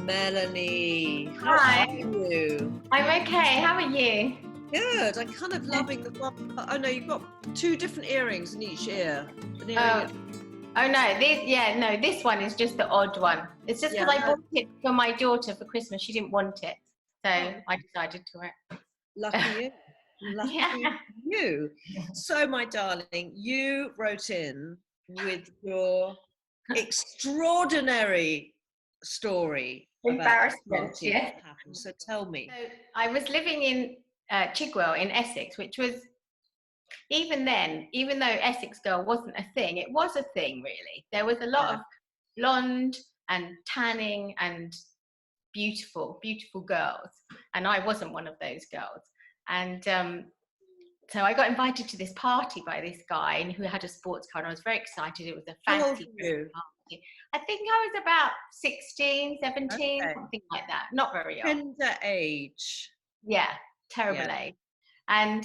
Melanie. How Hi. are you? I'm okay. How are you? Good. I'm kind of loving the one. Oh no, you've got two different earrings in each ear. Oh no, this one is just the odd one. It's just because I bought it for my daughter for Christmas. She didn't want it, so I decided to wear it. Lucky you. Lucky you. So, my darling, you wrote in with your extraordinary story. Embarrassment, yeah. So tell me. So I was living in Chigwell in Essex, which was, even then, even though Essex girl wasn't a thing, it was a thing really. There was a lot of blonde and tanning and beautiful girls, and I wasn't one of those girls. And so I got invited to this party by this guy who had a sports car, and I was very excited. It was a fancy party. I think I was about 16, 17, something like that. Not very old. Tender age. Yeah, terrible age. And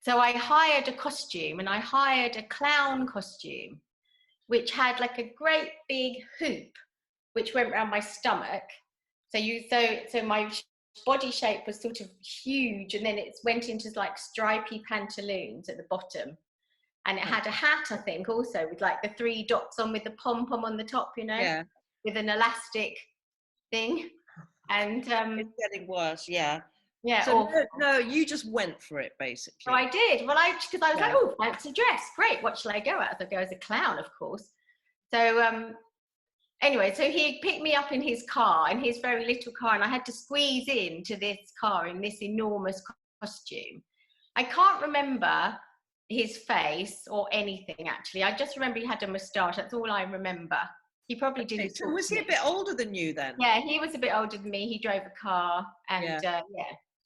so I hired a costume, and I hired a clown costume, which had like a great big hoop, which went around my stomach. So my body shape was sort of huge, and then it went into like stripy pantaloons at the bottom, and it had a hat, I think, also with like the 3 dots on with the pom-pom on the top, with an elastic thing. And it's getting worse. Yeah. So no, you just went for it, basically. So I did. Well, because I was like, oh, fancy dress, great. What shall I go as? I'll go as a clown, of course. So anyway, so he picked me up in his car, in his very little car, and I had to squeeze into this car in this enormous costume. I can't remember his face or anything, actually. I just remember he had a moustache. That's all I remember. He probably didn't. So was he a bit older than you then? Yeah, he was a bit older than me. He drove a car, and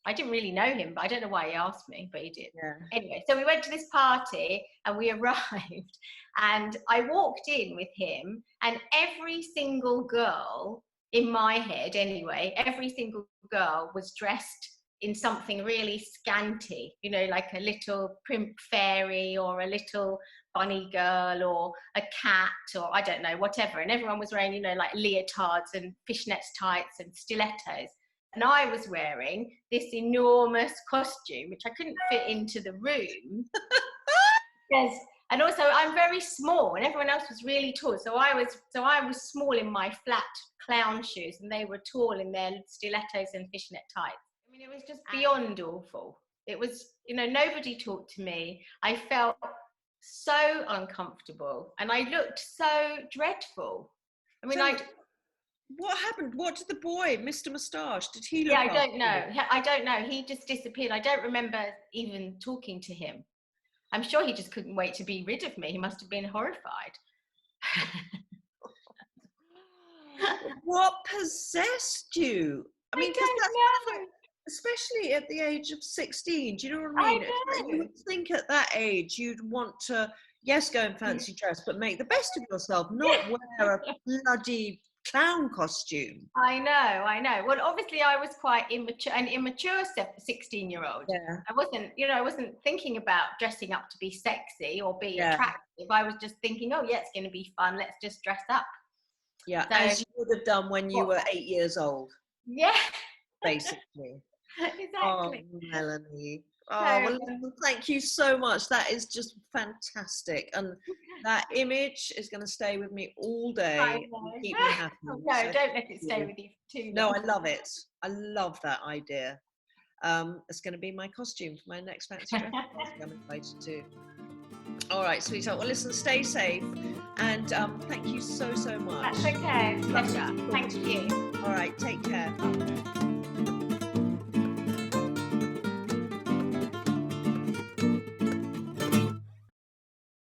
I didn't really know him, but I don't know why he asked me, but he did. Yeah. Anyway, so we went to this party and we arrived, and I walked in with him, and every single girl, in my head anyway, every single girl was dressed in something really scanty, like a little primp fairy or a little bunny girl or a cat or I don't know, whatever. And everyone was wearing, like leotards and fishnets tights and stilettos. And I was wearing this enormous costume, which I couldn't fit into the room. Yes. And also I'm very small, and everyone else was really tall. So I was small in my flat clown shoes, and they were tall in their stilettos and fishnet tights. I mean, it was just beyond awful. It was, nobody talked to me. I felt so uncomfortable, and I looked so dreadful. I mean, what happened? What did the boy, Mr. Moustache, did he look I don't know. I don't know. He just disappeared. I don't remember even talking to him. I'm sure he just couldn't wait to be rid of me. He must have been horrified. What possessed you? I mean, don't know. Especially at the age of 16, do you know what I mean? You would think at that age you'd want to, go and fancy dress, but make the best of yourself, not wear a bloody clown costume. I know. Well, obviously I was quite immature 16-year-old. Yeah. I wasn't thinking about dressing up to be sexy or be attractive. I was just thinking, it's going to be fun. Let's just dress up. Yeah, so, as you would have done when you were 8 years old. Yeah. Basically. Exactly. Oh, Melanie. Well, thank you so much. That is just fantastic. And that image is going to stay with me all day and keep me happy. No, don't let it stay with you too long. No, I love it. I love that idea. It's going to be my costume for my next fancy dress I'm invited to. All right, sweetheart. Well, listen, stay safe. And thank you so much. That's okay. Pleasure. Thank you. All right, take care.